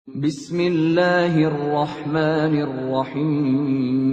Bismillahirrahmanirrahim.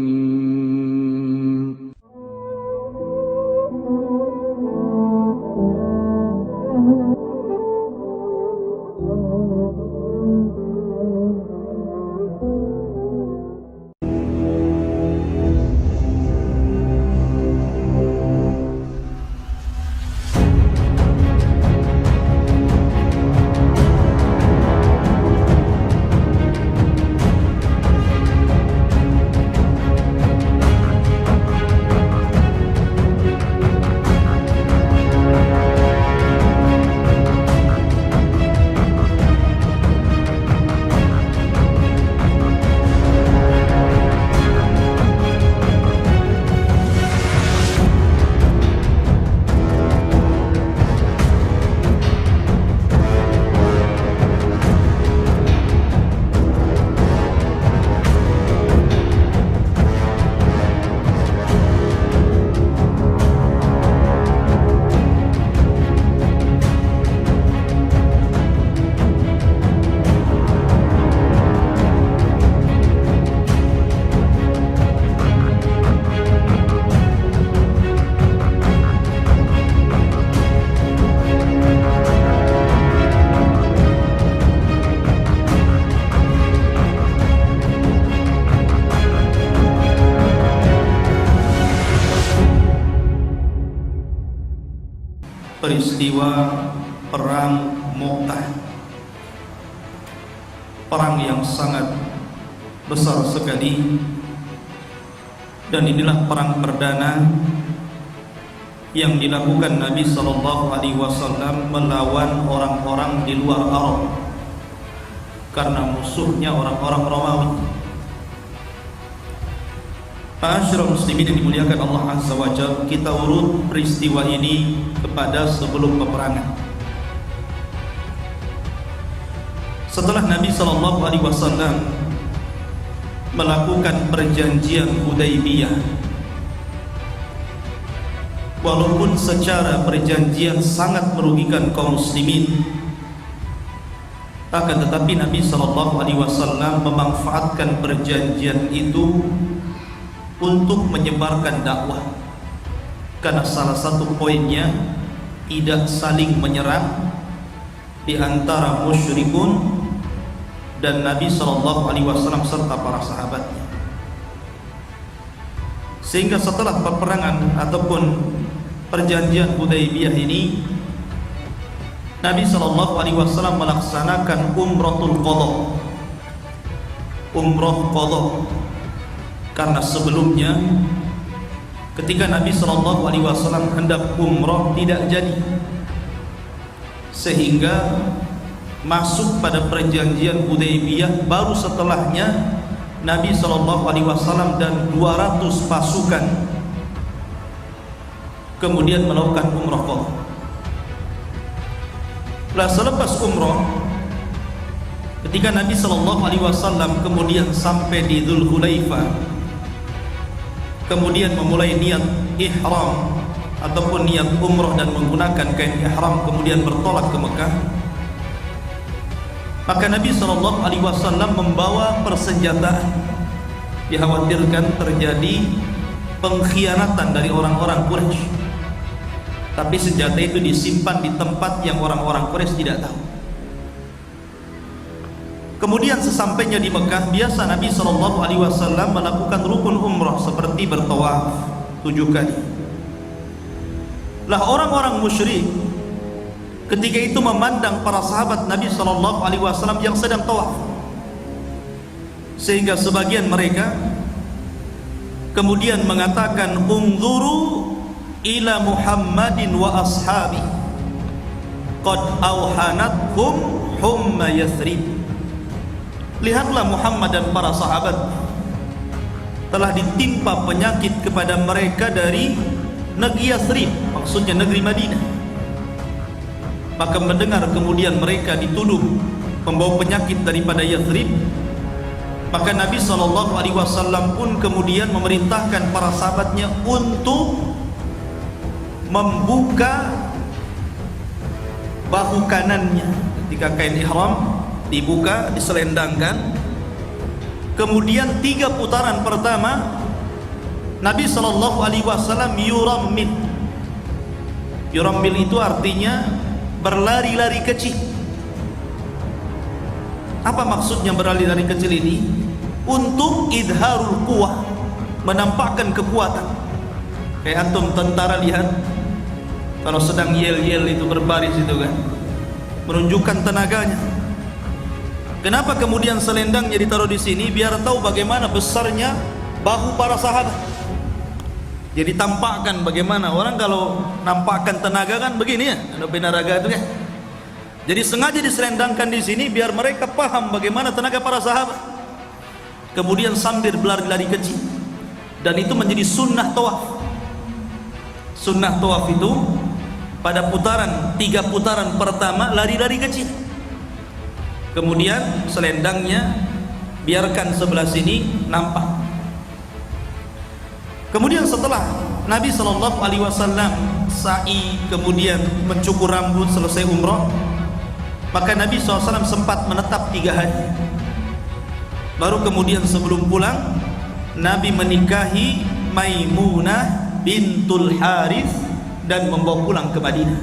Peristiwa Perang Mu'tah, perang yang sangat besar sekali, dan inilah perang perdana yang dilakukan Nabi SAW melawan orang-orang di luar Arab karena musuhnya orang-orang Romawi. Ma'asyiral muslimin yang dimuliakan Allah Azza wa Jalla, kita urut peristiwa ini kepada sebelum peperangan. Setelah Nabi SAW melakukan perjanjian Hudaybiyah, walaupun secara perjanjian sangat merugikan kaum muslimin, akan tetapi Nabi SAW memanfaatkan perjanjian itu untuk menyebarkan dakwah, karena salah satu poinnya tidak saling menyerang di antara musyrikun dan Nabi SAW serta para sahabatnya. Sehingga setelah peperangan ataupun perjanjian Hudaybiyah ini, Nabi SAW melaksanakan umratul qadha, umrah qadha. Karena sebelumnya ketika Nabi SAW hendak umrah tidak jadi, sehingga masuk pada perjanjian Hudaybiyah baru setelahnya Nabi SAW dan 200 pasukan kemudian melakukan umrah qadha. Nah, selepas umrah, ketika Nabi SAW kemudian sampai di Dzulhulaifah, kemudian memulai niat ihram ataupun niat umrah dan menggunakan kain ihram, kemudian bertolak ke Mekah, maka Nabi SAW membawa persenjataan. Dikhawatirkan terjadi pengkhianatan dari orang-orang Quraisy, tapi senjata itu disimpan di tempat yang orang-orang Quraisy tidak tahu. Kemudian sesampainya di Mekah, biasa Nabi SAW melakukan rukun umrah seperti bertawaf 7 kali. Lah orang-orang musyrik ketika itu memandang para sahabat Nabi SAW yang sedang tawaf, sehingga sebagian mereka kemudian mengatakan, unzuru ila Muhammadin wa ashabi qad auhanatkum humma Yathrib. Lihatlah Muhammad dan para sahabat telah ditimpa penyakit kepada mereka dari negeri Yathrib, maksudnya negeri Madinah. Maka mendengar kemudian mereka dituduh membawa penyakit daripada Yathrib, maka Nabi SAW pun kemudian memerintahkan para sahabatnya untuk membuka bahu kanannya ketika kain ihram dibuka, diselendangkan. Kemudian 3 putaran pertama Nabi SAW yurammil. Yurammil itu artinya berlari-lari kecil. Apa maksudnya berlari-lari kecil ini? Untuk idharul quwah, menampakkan kekuatan. Kayak antum tentara lihat kalau sedang yel-yel itu berbaris itu kan, menunjukkan tenaganya. Kenapa kemudian selendangnya ditaruh di sini? Biar tahu bagaimana besarnya bahu para sahabat. Jadi tampakkan bagaimana orang kalau nampakkan tenaga kan begini ya, ada binaraga itu kan. Jadi sengaja diselendangkan di sini biar mereka paham bagaimana tenaga para sahabat. Kemudian sambil berlari-lari kecil. Dan itu menjadi sunnah tawaf. Sunnah tawaf itu pada putaran 3 putaran pertama lari-lari kecil. Kemudian selendangnya biarkan sebelah sini nampak. Kemudian setelah Nabi SAW sa'i, kemudian mencukur rambut, selesai umrah, maka Nabi SAW sempat menetap 3 hari. Baru kemudian sebelum pulang, Nabi menikahi Maimunah bintul Harith dan membawa pulang ke Madinah.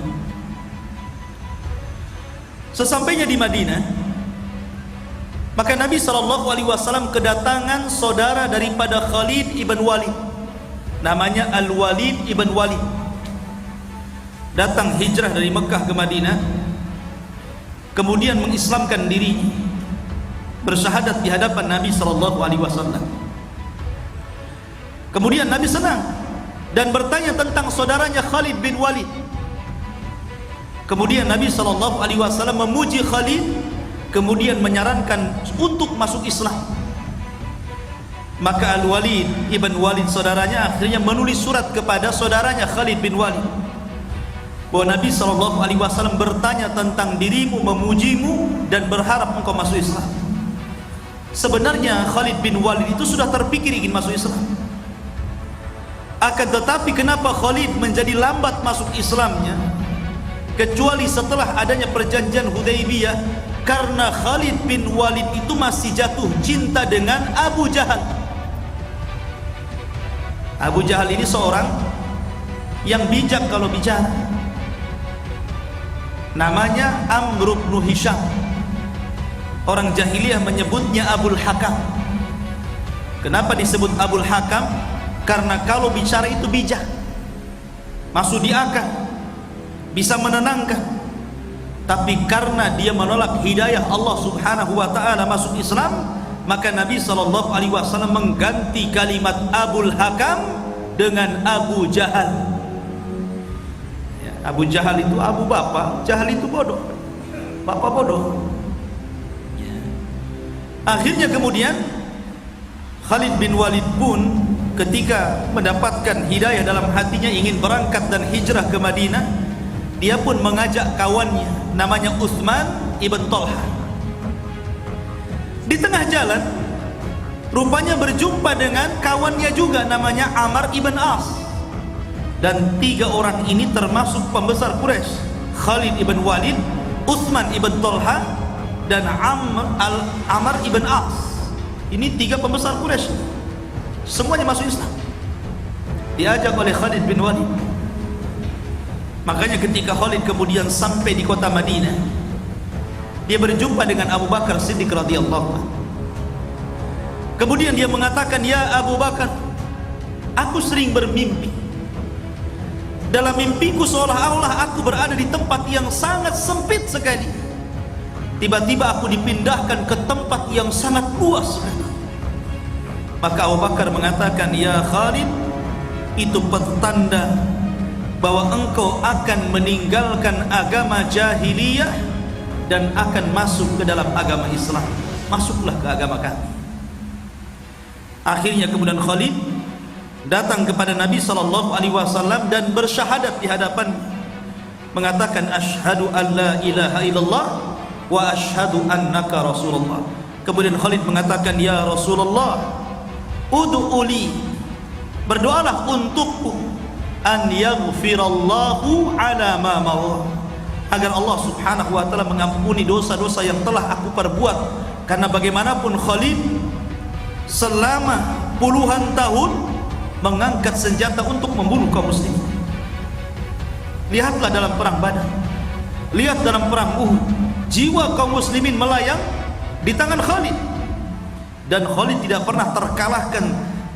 Sesampainya di Madinah, maka Nabi SAW kedatangan saudara daripada Khalid ibn Walid, namanya Al-Walid ibn Walid. Datang hijrah dari Mekah ke Madinah, kemudian mengislamkan diri, bersyahadat di hadapan Nabi SAW. Kemudian Nabi senang dan bertanya tentang saudaranya Khalid bin Walid. Kemudian Nabi SAW memuji Khalid, kemudian menyarankan untuk masuk Islam. Maka Al-Walid ibn Walid saudaranya akhirnya menulis surat kepada saudaranya Khalid bin Walid bahwa Nabi SAW bertanya tentang dirimu, memujimu dan berharap engkau masuk Islam. Sebenarnya Khalid bin Walid itu sudah terpikir ingin masuk Islam. Akan tetapi kenapa Khalid menjadi lambat masuk Islamnya? Kecuali setelah adanya perjanjian Hudaybiyah, karena Khalid bin Walid itu masih jatuh cinta dengan Abu Jahal. Abu Jahal ini seorang yang bijak kalau bicara. Namanya Amr bin Hisham. Orang jahiliyah menyebutnya Abul Hakam. Kenapa disebut Abul Hakam? Karena kalau bicara itu bijak, masuk di akal, bisa menenangkan. Tapi karena dia menolak hidayah Allah Subhanahu wa ta'ala masuk Islam, maka Nabi SAW mengganti kalimat Abul Hakam dengan Abu Jahal. Ya, Abu Jahal itu Abu bapak, Jahal itu bodoh, bapak bodoh. Ya. Akhirnya kemudian Khalid bin Walid pun ketika mendapatkan hidayah dalam hatinya, ingin berangkat dan hijrah ke Madinah, dia pun mengajak kawannya namanya Utsman ibn Talha. Di tengah jalan rupanya berjumpa dengan kawannya juga namanya Amr ibn As. Dan 3 orang ini termasuk pembesar Quraisy, Khalid ibn Walid, Utsman ibn Talha dan Amr ibn As. Ini 3 pembesar Quraisy, semuanya masuk Islam, diajak oleh Khalid bin Walid. Makanya ketika Khalid kemudian sampai di kota Madinah, dia berjumpa dengan Abu Bakar Siddiq radhiyallahu anhu. Kemudian dia mengatakan, "Ya Abu Bakar, aku sering bermimpi. Dalam mimpiku seolah-olah aku berada di tempat yang sangat sempit sekali. Tiba-tiba aku dipindahkan ke tempat yang sangat luas sekali." Maka Abu Bakar mengatakan, "Ya Khalid, itu pertanda bahwa engkau akan meninggalkan agama jahiliyah dan akan masuk ke dalam agama Islam. Masuklah ke agama kami." Akhirnya kemudian Khalid datang kepada Nabi SAW dan bersyahadat di hadapan, mengatakan, "Asyhadu an la ilaha illallah wa asyhadu annaka Rasulullah." Kemudian Khalid mengatakan, "Ya Rasulullah, ud'uli, berdoalah untukku, an yaghfirallahu ala ma mawah, agar Allah subhanahu wa ta'ala mengampuni dosa-dosa yang telah aku perbuat. Karena bagaimanapun Khalid selama puluhan tahun mengangkat senjata untuk membunuh kaum muslimin. Lihatlah dalam perang Badar, lihat dalam perang Uhud, jiwa kaum muslimin melayang di tangan Khalid, dan Khalid tidak pernah terkalahkan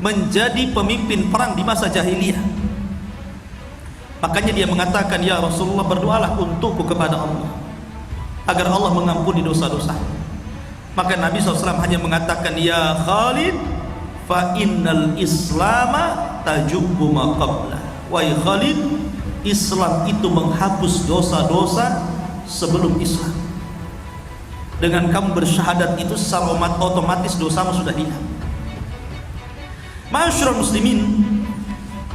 menjadi pemimpin perang di masa jahiliyah. Makanya dia mengatakan, ya Rasulullah, berdoalah untukku kepada Allah agar Allah mengampuni dosa-dosa. Maka Nabi SAW hanya mengatakan, ya Khalid, fa innal islama tajubbu ma qabla. Wahai Khalid, Islam itu menghapus dosa-dosa sebelum Islam. Dengan kamu bersyahadat itu secara otomatis dosamu sudah hilang. Ma'asyiral muslimin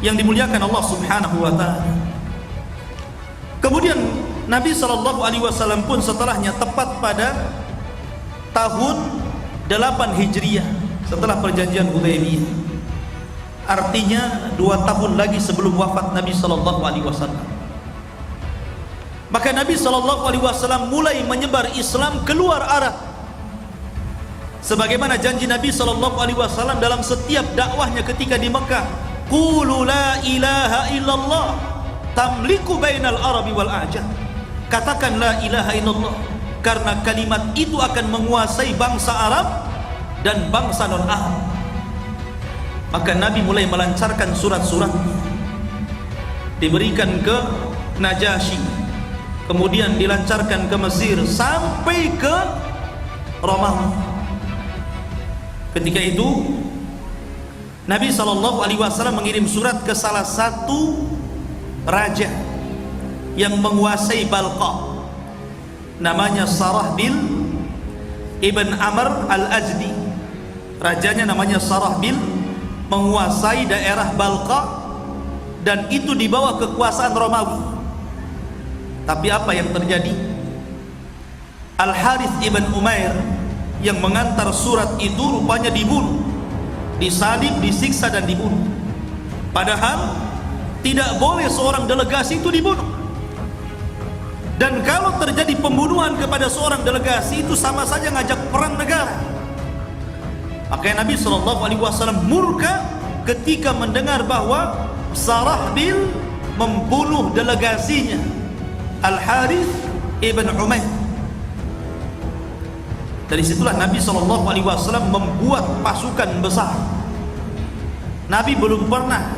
yang dimuliakan Allah subhanahu wa ta'ala. Kemudian Nabi SAW pun setelahnya, tepat pada tahun 8 Hijriah setelah perjanjian Hudaybiyah, artinya 2 tahun lagi sebelum wafat Nabi SAW, maka Nabi SAW mulai menyebar Islam keluar Arab, sebagaimana janji Nabi SAW dalam setiap dakwahnya ketika di Mekah, qulu la ilaha illallah tamliku bainal arabi wal a'jam. Katakan la ilaha illallah, karena kalimat itu akan menguasai bangsa Arab dan bangsa non-Arab. Maka Nabi mulai melancarkan surat-surat, diberikan ke Najasyi, kemudian dilancarkan ke Mesir sampai ke Romawi. Ketika itu Nabi SAW mengirim surat ke salah satu raja yang menguasai Balqa, namanya Sarahbil ibn Amr al-Ajdi. Rajanya namanya Sarahbil, menguasai daerah Balqa, dan itu di bawah kekuasaan Romawi. Tapi apa yang terjadi? Al-Harith ibn Umair yang mengantar surat itu rupanya dibunuh, disalib, disiksa dan dibunuh. Padahal tidak boleh seorang delegasi itu dibunuh. Dan kalau terjadi pembunuhan kepada seorang delegasi, itu sama saja ngajak perang negara. Makanya Nabi SAW murka ketika mendengar bahwa Sarahbil membunuh delegasinya Al-Harith ibn Umair. Dari situlah Nabi SAW membuat pasukan besar. Nabi belum pernah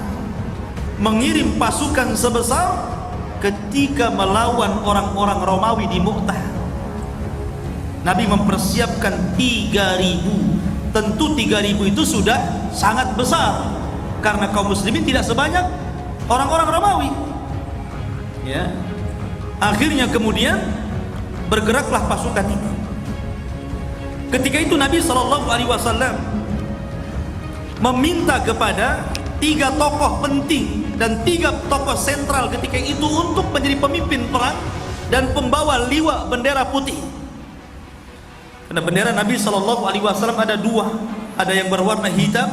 mengirim pasukan sebesar ketika melawan orang-orang Romawi di Mu'tah. Nabi mempersiapkan 3.000. Tentu 3.000 itu sudah sangat besar, karena kaum muslimin tidak sebanyak orang-orang Romawi. Ya. Akhirnya kemudian bergeraklah pasukan itu. Ketika itu Nabi SAW meminta kepada 3 tokoh penting dan 3 tokoh sentral ketika itu untuk menjadi pemimpin perang dan pembawa liwa bendera putih. Karena bendera Nabi SAW ada 2, ada yang berwarna hitam,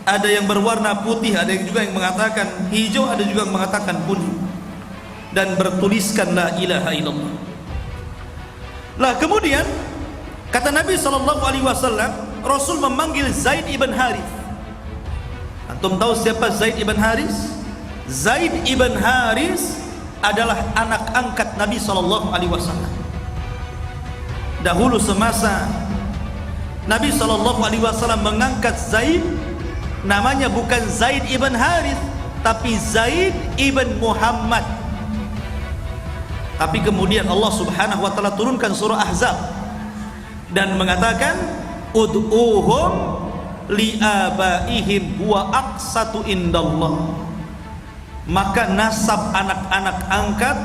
ada yang berwarna putih, ada yang juga yang mengatakan hijau, ada juga yang mengatakan kuning, dan bertuliskan la ilaha illallah. Lah kemudian kata Nabi SAW, Rasul memanggil Zaid ibn Harith. Antum tahu siapa Zaid ibn Haris? Zaid ibn Haris adalah anak angkat Nabi SAW. Dahulu semasa Nabi SAW mengangkat Zaid, namanya bukan Zaid ibn Haris, tapi Zaid ibn Muhammad. Tapi kemudian Allah Subhanahu wa ta'ala turunkan surah Ahzab dan mengatakan ud'uhum li'abaihim huwa aqsatu indallah. Maka nasab anak-anak angkat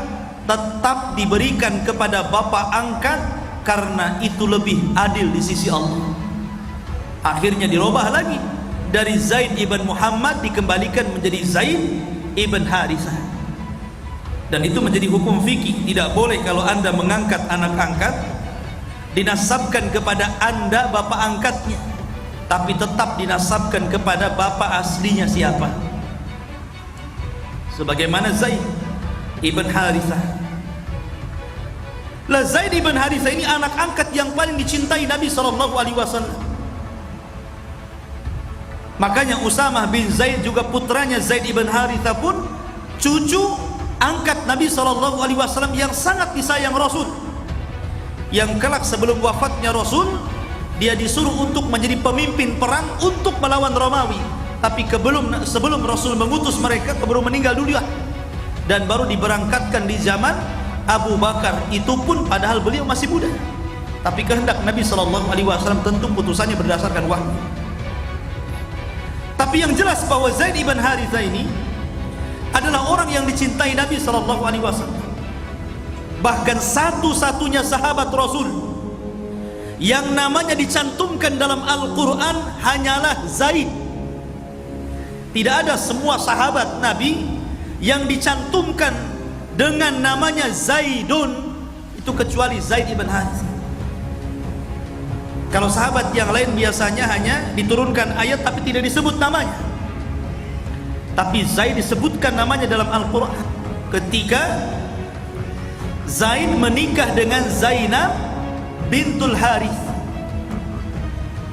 tetap diberikan kepada bapak angkat, karena itu lebih adil di sisi Allah. Akhirnya dirubah lagi, dari Zaid ibn Muhammad dikembalikan menjadi Zaid ibn Harithah. Dan itu menjadi hukum fikih. Tidak boleh kalau anda mengangkat anak angkat dinasabkan kepada anda bapak angkatnya, tapi tetap dinasabkan kepada bapak aslinya siapa. Sebagaimana Zaid ibn Harithah. Lah Zaid ibn Harithah ini anak angkat yang paling dicintai Nabi SAW. Makanya Usamah bin Zaid juga putranya Zaid ibn Harithah pun cucu angkat Nabi SAW yang sangat disayang Rasul. Yang kelak sebelum wafatnya Rasul, dia disuruh untuk menjadi pemimpin perang untuk melawan Romawi. Tapi sebelum Rasul mengutus mereka, keburu meninggal dunia, dan baru diberangkatkan di zaman Abu Bakar. Itu pun padahal beliau masih muda, tapi kehendak Nabi SAW tentu putusannya berdasarkan wahyu. Tapi yang jelas bahwa Zaid ibn Harithah ini adalah orang yang dicintai Nabi SAW. Bahkan satu-satunya sahabat Rasul yang namanya dicantumkan dalam Al-Quran hanyalah Zaid. Tidak ada semua sahabat Nabi yang dicantumkan dengan namanya Zaidun itu kecuali Zaid ibn Harithah. Kalau sahabat yang lain biasanya hanya diturunkan ayat tapi tidak disebut namanya. Tapi Zaid disebutkan namanya dalam Al-Quran ketika Zaid menikah dengan Zainab bintul Harith.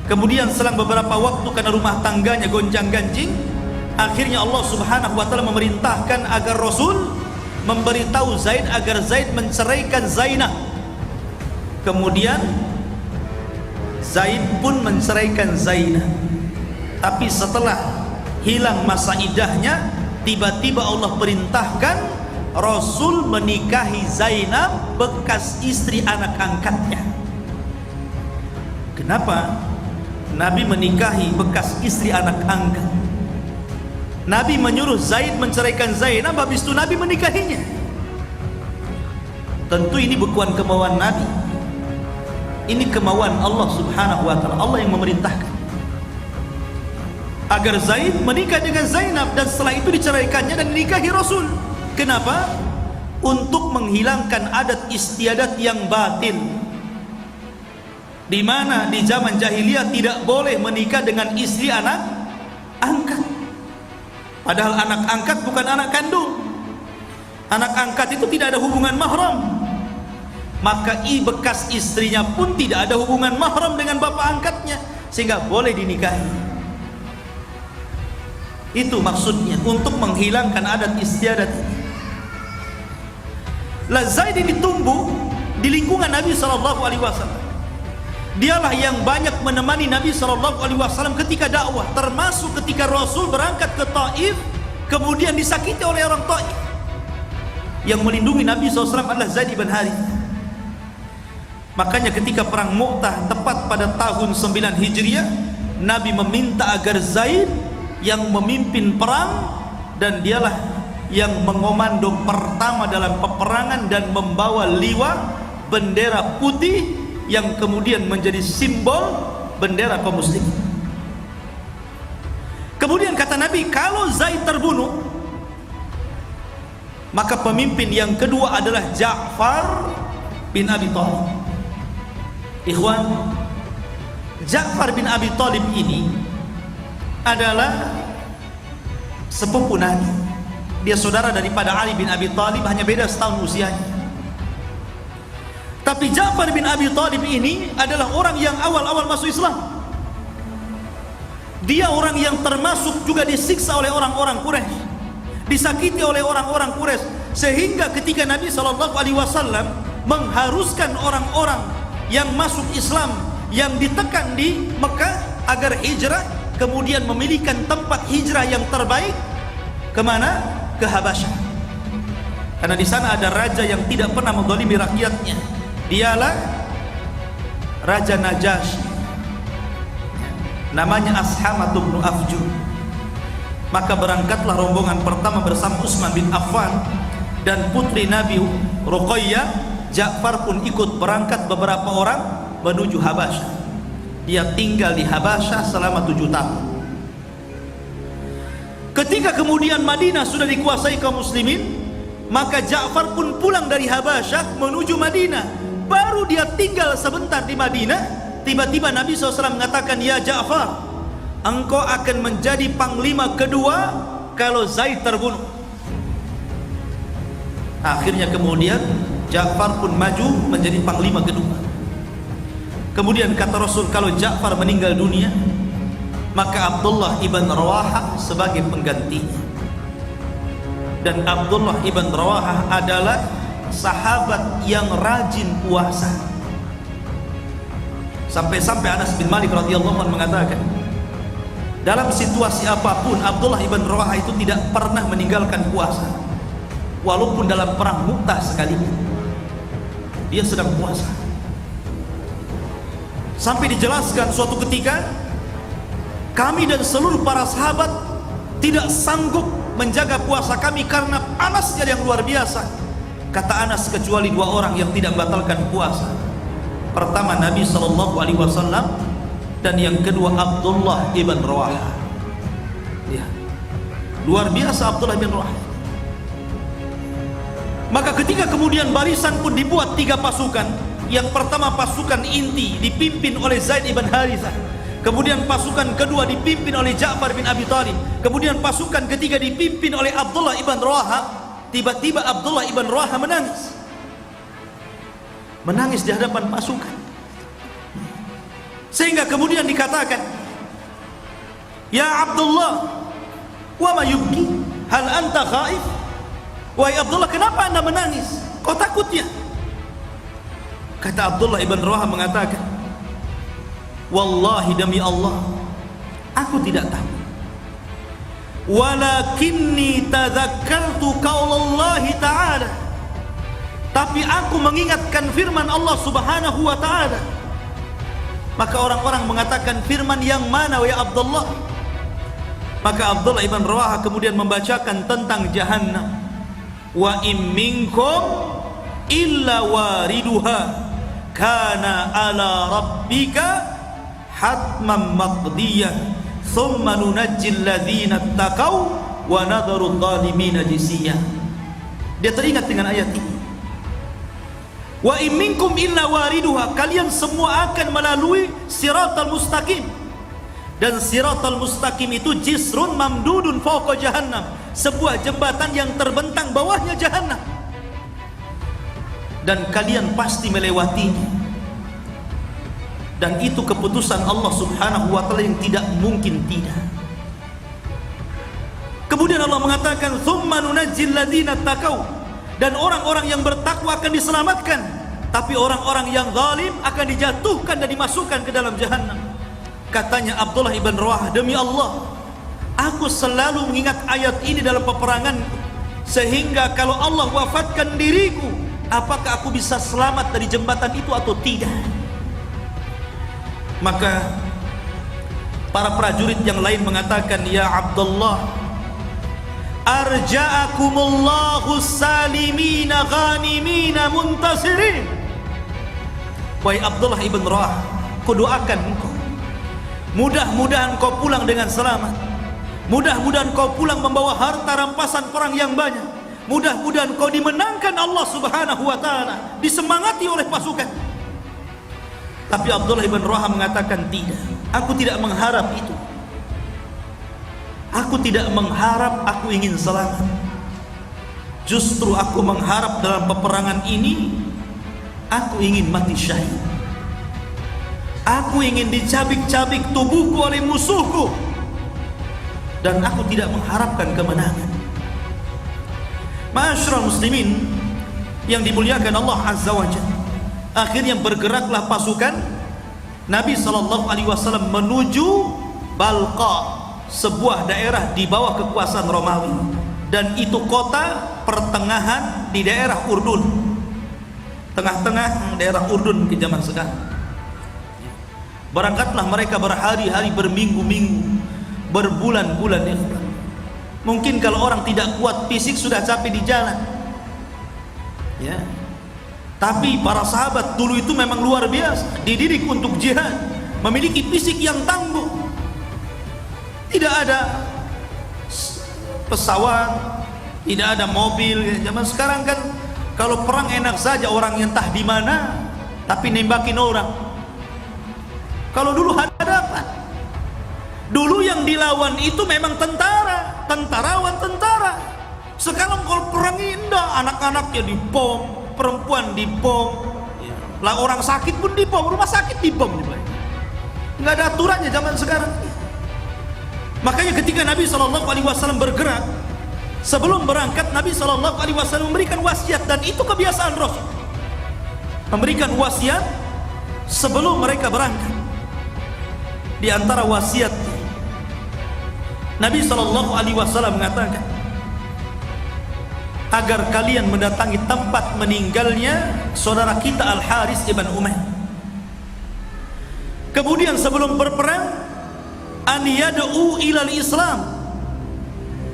Kemudian selang beberapa waktu karena rumah tangganya gonjang-ganjing, akhirnya Allah Subhanahu wa taala memerintahkan agar Rasul memberitahu Zaid agar Zaid menceraikan Zainab. Kemudian Zaid pun menceraikan Zainab. Tapi setelah hilang masa iddahnya, tiba-tiba Allah perintahkan Rasul menikahi Zainab, bekas istri anak angkatnya. Kenapa Nabi menikahi bekas istri anak angkat? Nabi menyuruh Zaid menceraikan Zainab, habis itu Nabi menikahinya. Tentu ini bukan kemauan Nabi, ini kemauan Allah Subhanahu wa ta'ala. Allah yang memerintahkan agar Zaid menikah dengan Zainab, dan setelah itu diceraikannya dan dinikahi Rasul. Kenapa? Untuk menghilangkan adat istiadat yang batil, di mana di zaman jahiliyah tidak boleh menikah dengan istri anak angkat. Padahal anak angkat bukan anak kandung. Anak angkat itu tidak ada hubungan mahram. Maka bekas istrinya pun tidak ada hubungan mahram dengan bapak angkatnya, sehingga boleh dinikahi. Itu maksudnya, untuk menghilangkan adat istiadat ini. Lah Zaid ini tumbuh di lingkungan Nabi SAW. Dialah yang banyak menemani Nabi SAW ketika dakwah, termasuk ketika Rasul berangkat ke Taif, kemudian disakiti oleh orang Taif. Yang melindungi Nabi SAW adalah Zaid ibn Harithah. Makanya ketika perang Mu'tah tepat pada tahun 9 Hijriah, Nabi meminta agar Zaid yang memimpin perang, dan dialah yang mengomando pertama dalam peperangan dan membawa liwa bendera putih yang kemudian menjadi simbol bendera kaum muslimin. Kemudian kata Nabi, kalau Zaid terbunuh, maka pemimpin yang kedua adalah Ja'far bin Abi Thalib. Ikhwan, Ja'far bin Abi Thalib ini adalah sepupu Nabi. Dia saudara daripada Ali bin Abi Thalib, hanya beda setahun usianya. Tapi Ja'far bin Abi Thalib ini adalah orang yang awal-awal masuk Islam. Dia orang yang termasuk juga disiksa oleh orang-orang Quraisy, disakiti oleh orang-orang Quraisy, sehingga ketika Nabi SAW mengharuskan orang-orang yang masuk Islam yang ditekan di Mekah agar hijrah, kemudian memilihkan tempat hijrah yang terbaik kemana? Ke Habasyah. Karena di sana ada raja yang tidak pernah menzalimi rakyatnya. Dialah Raja Najasyi, namanya Ashamah bin Afjur. Maka berangkatlah rombongan pertama bersama Utsman bin Affan dan putri Nabi Ruqayyah. Ja'far pun ikut berangkat beberapa orang menuju Habasyah. Dia tinggal di Habasyah selama 7 tahun. Ketika kemudian Madinah sudah dikuasai kaum muslimin, maka Ja'far pun pulang dari Habasyah menuju Madinah. Baru dia tinggal sebentar di Madinah, tiba-tiba Nabi SAW mengatakan, ya Ja'far, engkau akan menjadi panglima kedua kalau Zaid terbunuh. Akhirnya kemudian Ja'far pun maju menjadi panglima kedua. Kemudian kata Rasul, kalau Ja'far meninggal dunia, maka Abdullah ibn Rawaha sebagai penggantinya. Dan Abdullah ibn Rawaha adalah sahabat yang rajin puasa. Sampai-sampai Anas bin Malik radhiyallahu anhu mengatakan, dalam situasi apapun Abdullah ibn Rawaha itu tidak pernah meninggalkan puasa, walaupun dalam perang Mu'tah sekalipun dia sedang puasa. Sampai dijelaskan suatu ketika, kami dan seluruh para sahabat tidak sanggup menjaga puasa kami karena panasnya yang luar biasa. Kata Anas, kecuali dua orang yang tidak membatalkan puasa. Pertama Nabi SAW, dan yang kedua Abdullah ibn Rawaha. Ya, luar biasa Abdullah ibn Rawaha. Maka ketika kemudian barisan pun dibuat 3 pasukan. Yang pertama pasukan inti dipimpin oleh Zaid ibn Harithah. Kemudian pasukan kedua dipimpin oleh Ja'far bin Abi Thalib. Kemudian pasukan ketiga dipimpin oleh Abdullah ibn Rawaha. Tiba-tiba Abdullah ibn Rawaha menangis. Menangis di hadapan pasukan. Sehingga kemudian dikatakan, "Ya Abdullah, wa ma yubki? Hal anta khaif?" Wahai Abdullah, kenapa anda menangis? Kau takut ya? Kata Abdullah ibn Rawaha mengatakan, "Wallahi demi Allah, aku tidak tahu. Walakinni tadzakartu qaulallahi ta'ala." Tapi aku mengingatkan firman Allah Subhanahu wa ta'ala. Maka orang-orang mengatakan, firman yang mana wahai Abdullah? Maka Abdullah ibn Rawaha kemudian membacakan tentang jahannam. Wa in minkum illa wariduha kana ala rabbika hatman maqdiyah thumma nunajjil ladzina taqaw wa nadharu adh-dhalimina jisiyah. Dia teringat dengan ayat ini. Wa in minkum illa wariduha, kalian semua akan melalui siratal mustaqim. Dan siratal mustaqim itu jisrun mamdudun fawqa jahannam, sebuah jembatan yang terbentang bawahnya jahannam. Dan kalian pasti melewatinya. Dan itu keputusan Allah Subhanahu wa ta'ala yang tidak mungkin tidak. Kemudian Allah mengatakan, "Tsumma nunajjil ladzina taqaw." Dan orang-orang yang bertakwa akan diselamatkan, tapi orang-orang yang zalim akan dijatuhkan dan dimasukkan ke dalam jahannam. Katanya Abdullah ibn Rawaha, demi Allah, aku selalu mengingat ayat ini dalam peperangan, sehingga kalau Allah wafatkan diriku, apakah aku bisa selamat dari jembatan itu atau tidak? Maka para prajurit yang lain mengatakan, "Ya Abdullah, arja'akumullahu salimina ghanimina muntasirin." Wahai Abdullah ibn Rawaha, ku doakan engkau, mudah-mudahan kau pulang dengan selamat. Mudah-mudahan kau pulang membawa harta rampasan perang yang banyak. Mudah-mudahan kau dimenangkan Allah Subhanahu wa ta'ala, disemangati oleh pasukan. Tapi Abdullah ibn Rawaha mengatakan, tidak, aku tidak mengharap itu. Aku tidak mengharap, aku ingin selamat. Justru aku mengharap dalam peperangan ini, aku ingin mati syahid. Aku ingin dicabik-cabik tubuhku oleh musuhku. Dan aku tidak mengharapkan kemenangan. Ma'asyiral muslimin yang dimuliakan Allah Azza wa Jalla, akhirnya bergeraklah pasukan Nabi SAW menuju Balqa, sebuah daerah di bawah kekuasaan Romawi, dan itu kota pertengahan di daerah Urdun, tengah-tengah daerah Urdun di zaman sekarang. Berangkatlah mereka berhari-hari, berminggu-minggu, berbulan-bulan. Mungkin kalau orang tidak kuat fisik sudah capek di jalan, ya. Tapi para sahabat dulu itu memang luar biasa, dididik untuk jihad, memiliki fisik yang tangguh. Tidak ada pesawat, tidak ada mobil. Zaman sekarang kan kalau perang enak saja, orang yang entah di mana tapi nembakin orang. Kalau dulu hadapan, dulu yang dilawan itu memang tentara, tentarawan tentara. Sekarang kalau perang indah, anak-anaknya dibom, perempuan dibom, lah orang sakit pun dibom, rumah sakit dibom juga. Nggak ada aturannya zaman sekarang. Makanya ketika Nabi SAW bergerak, sebelum berangkat Nabi SAW memberikan wasiat, dan itu kebiasaan Rasul, memberikan wasiat sebelum mereka berangkat. Di antara wasiat Nabi SAW mengatakan agar kalian mendatangi tempat meninggalnya saudara kita Al-Haris ibn Umayyah. Kemudian sebelum berperang, an yad'u ilal Islam,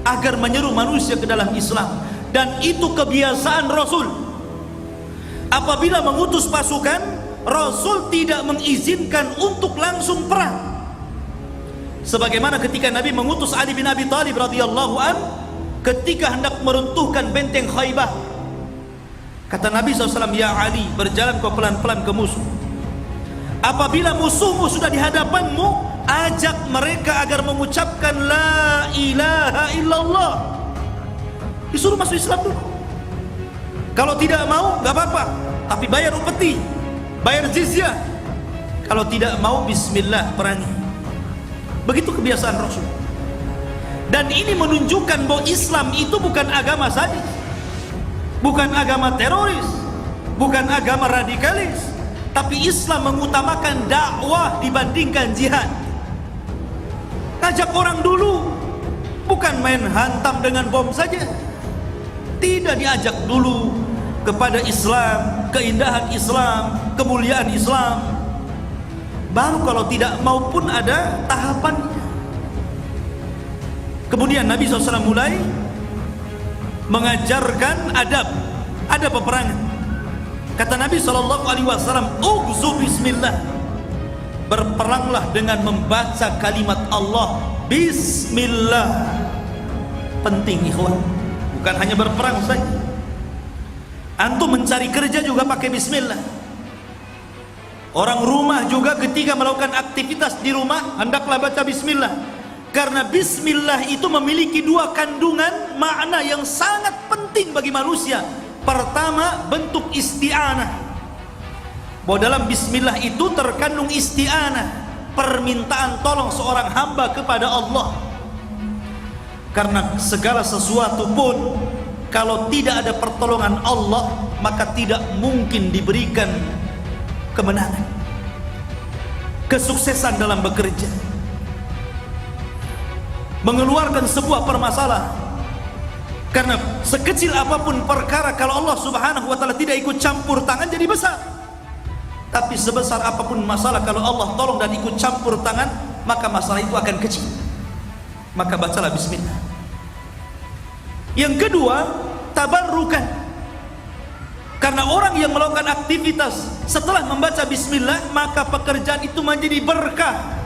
agar menyeru manusia ke dalam Islam. Dan itu kebiasaan Rasul. Apabila mengutus pasukan, Rasul tidak mengizinkan untuk langsung perang. Sebagaimana ketika Nabi mengutus Ali bin Abi Thalib radhiyallahu an ketika hendak meruntuhkan benteng Khaybah. Kata Nabi SAW, ya Ali, berjalan kau pelan-pelan ke musuh. Apabila musuhmu sudah di hadapanmu, ajak mereka agar mengucapkan la ilaha illallah. Disuruh masuk Islam dulu. Kalau tidak mau, gak apa-apa, tapi bayar upeti, bayar jizyah. Kalau tidak mau, bismillah, perangi. Begitu kebiasaan Rasul. Dan ini menunjukkan bahwa Islam itu bukan agama sadis, bukan agama teroris, bukan agama radikalis, tapi Islam mengutamakan dakwah dibandingkan jihad. Ajak orang dulu, bukan main hantam dengan bom saja. Tidak, diajak dulu kepada Islam, keindahan Islam, kemuliaan Islam. Baru kalau tidak mau pun ada tahapannya. Kemudian Nabi SAW mulai mengajarkan adab peperangan. Kata Nabi SAW, ughzu bismillah, berperanglah dengan membaca kalimat Allah, bismillah. Penting ikhwan, bukan hanya berperang saja. Antum mencari kerja juga pakai bismillah. Orang rumah juga ketika melakukan aktivitas di rumah hendaklah baca bismillah. Karena bismillah itu memiliki dua kandungan makna yang sangat penting bagi manusia. Pertama, bentuk isti'anah. Bahwa dalam bismillah itu terkandung isti'anah, permintaan tolong seorang hamba kepada Allah. Karena segala sesuatu pun kalau tidak ada pertolongan Allah, maka tidak mungkin diberikan kemenangan, kesuksesan dalam bekerja, mengeluarkan sebuah permasalahan. Karena sekecil apapun perkara, kalau Allah Subhanahu wa ta'ala tidak ikut campur tangan, jadi besar. Tapi sebesar apapun masalah, kalau Allah tolong dan ikut campur tangan, maka masalah itu akan kecil. Maka bacalah bismillah. Yang kedua, tabarrukan. Karena orang yang melakukan aktivitas setelah membaca bismillah, maka pekerjaan itu menjadi berkah.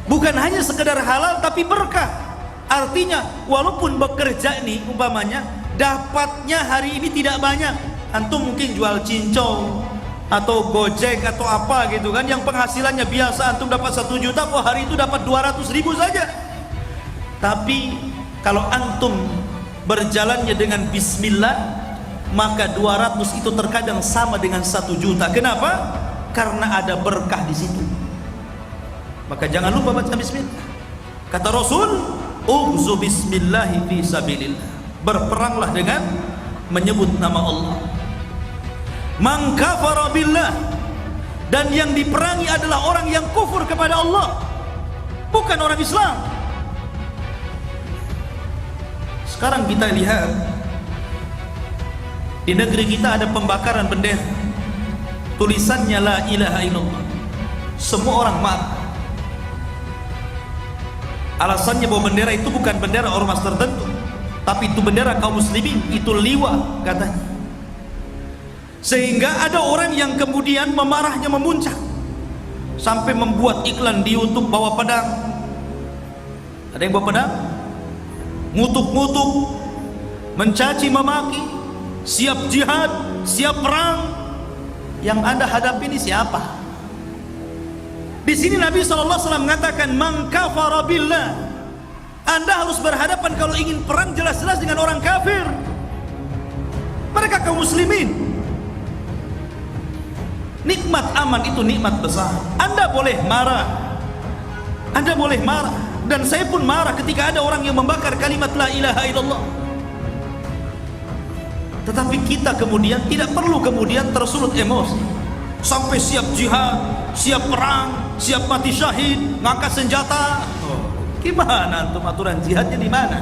Bukan hanya sekedar halal, tapi berkah. Artinya walaupun bekerja nih umpamanya dapatnya hari ini tidak banyak, antum mungkin jual cincau atau gojek atau apa gitu kan, yang penghasilannya biasa antum dapat 1 juta, kok hari itu dapat 200.000 saja. Tapi kalau antum berjalannya dengan bismillah, maka 200 itu terkadang sama dengan 1 juta. Kenapa? Karena ada berkah di situ. Maka jangan lupa baca bismillah. Kata Rasul, ughzu bismillahi fi sabilillah, berperanglah dengan menyebut nama Allah. Man kafara billah, dan yang diperangi adalah orang yang kufur kepada Allah, bukan orang Islam. Sekarang kita lihat di negeri kita ada pembakaran bendera, tulisannya la ilaha illallah. Semua orang marah. Alasannya bahwa bendera itu bukan bendera ormas tertentu, tapi itu bendera kaum muslimin, itu liwa katanya. Sehingga ada orang yang kemudian memarahnya memuncak sampai membuat iklan di YouTube bawa pedang. Ada yang bawa pedang, ngutuk-ngutuk, mencaci memaki, siap jihad, siap perang. Yang Anda hadapi ini siapa? Di sini Nabi SAW mengatakan, man kafara billah, Anda harus berhadapan kalau ingin perang jelas-jelas dengan orang kafir. Mereka kaum muslimin. Nikmat aman itu nikmat besar. Anda boleh marah, Anda boleh marah, dan saya pun marah ketika ada orang yang membakar kalimat la ilaha illallah. Tetapi kita kemudian tidak perlu kemudian tersulut emosi sampai siap jihad, siap perang, siap mati syahid, ngangkat senjata. Gimana antum aturan jihadnya di mana?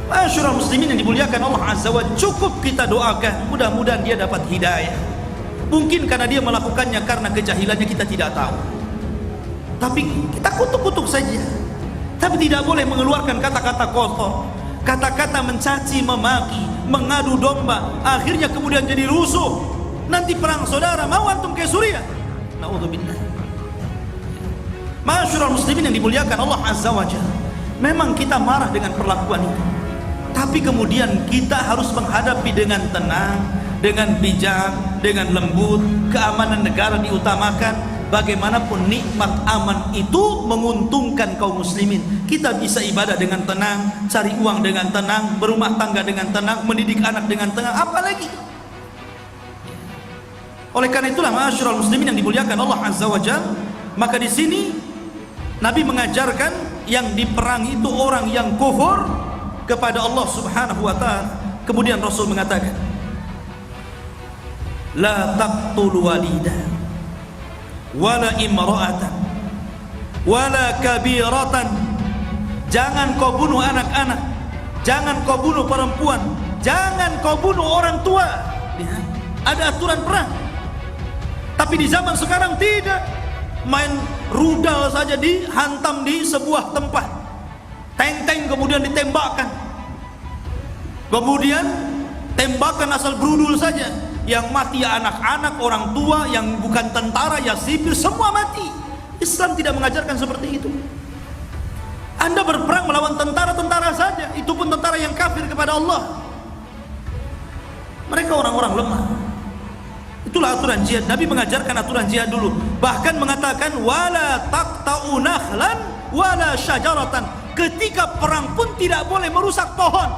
Masyaallah muslimin yang dimuliakan Allah Azza wa Jalla, cukup kita doakan mudah-mudahan dia dapat hidayah. Mungkin karena dia melakukannya karena kejahilannya, kita tidak tahu. Tapi kita kutuk-kutuk saja. Tapi tidak boleh mengeluarkan kata-kata kotor, kata-kata mencaci, memaki, mengadu domba, akhirnya kemudian jadi rusuh. Nanti perang saudara, mau antum ke Suriah? Naudzubillah. Masyaallah muslimin yang dimuliakan Allah Azza wa Jalla, memang kita marah dengan perlakuan itu, tapi kemudian kita harus menghadapi dengan tenang, dengan bijak, dengan lembut. Keamanan negara diutamakan. Bagaimanapun nikmat aman itu menguntungkan kaum muslimin. Kita bisa ibadah dengan tenang, cari uang dengan tenang, berumah tangga dengan tenang, mendidik anak dengan tenang, apalagi. Oleh karena itulah masyaallah muslimin yang dimuliakan Allah Azza wa Jalla, maka di sini Nabi mengajarkan yang diperangi itu orang yang kufur kepada Allah Subhanahu wa taala. Kemudian Rasul mengatakan, la taqtul walida wala imra'atan wala kabiratan. Jangan kau bunuh anak-anak, jangan kau bunuh perempuan, jangan kau bunuh orang tua. Lihat, ada aturan perang. Tapi di zaman sekarang tidak. Main rudal saja dihantam di sebuah tempat, tank-tank kemudian ditembakkan, kemudian tembakan asal berudul saja, yang mati ya anak-anak, orang tua, yang bukan tentara ya sipil, semua mati. Islam tidak mengajarkan seperti itu. Anda berperang melawan tentara-tentara saja, itu pun tentara yang kafir kepada Allah. Mereka orang-orang lemah. Itulah aturan jihad. Nabi mengajarkan aturan jihad dulu. Bahkan mengatakan wala taqta'u nakhlan wala syajaratan. Ketika perang pun tidak boleh merusak pohon,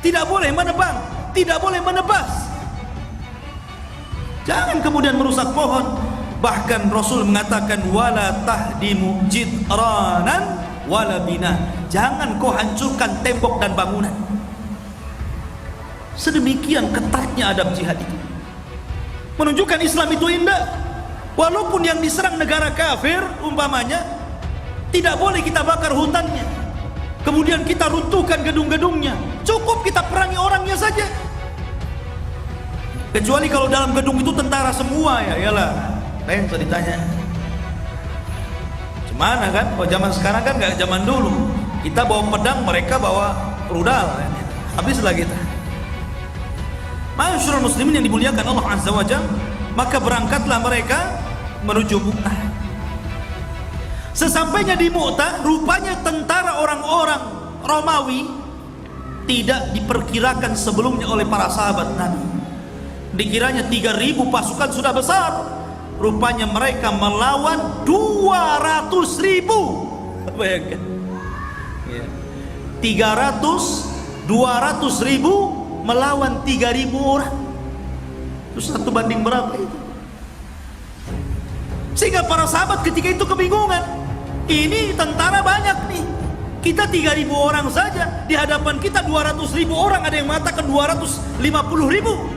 tidak boleh menebang, tidak boleh menebas. Jangan kemudian merusak pohon. Bahkan Rasul mengatakan wala tahdimu jidranan wala bina. Jangan kau hancurkan tembok dan bangunan. Sedemikian ketatnya adab jihad itu. Menunjukkan Islam itu indah. Walaupun yang diserang negara kafir umpamanya, tidak boleh kita bakar hutannya, kemudian kita runtuhkan gedung-gedungnya. Cukup kita perangi orangnya saja. Kecuali kalau dalam gedung itu tentara semua, ya iyalah, lain ceritanya. Gimana kan? Kalau zaman sekarang kan nggak zaman dulu. Kita bawa pedang, mereka bawa rudal, habislah kita. Masyaallah muslimin yang dimuliakan Allah Azza wa Jalla, maka berangkatlah mereka menuju Mu'tah. Sesampainya di Mu'tah, rupanya tentara orang-orang Romawi tidak diperkirakan sebelumnya oleh para sahabat Nabi. Dikiranya 3.000 pasukan sudah besar, rupanya mereka melawan 200.000. Bayangkan, 200.000 melawan 3.000 orang. Itu 1 banding berapa itu? Sehingga para sahabat ketika itu kebingungan. Ini tentara banyak nih, kita 3.000 orang saja, di hadapan kita 200.000 orang. Ada yang mengatakan 250.000.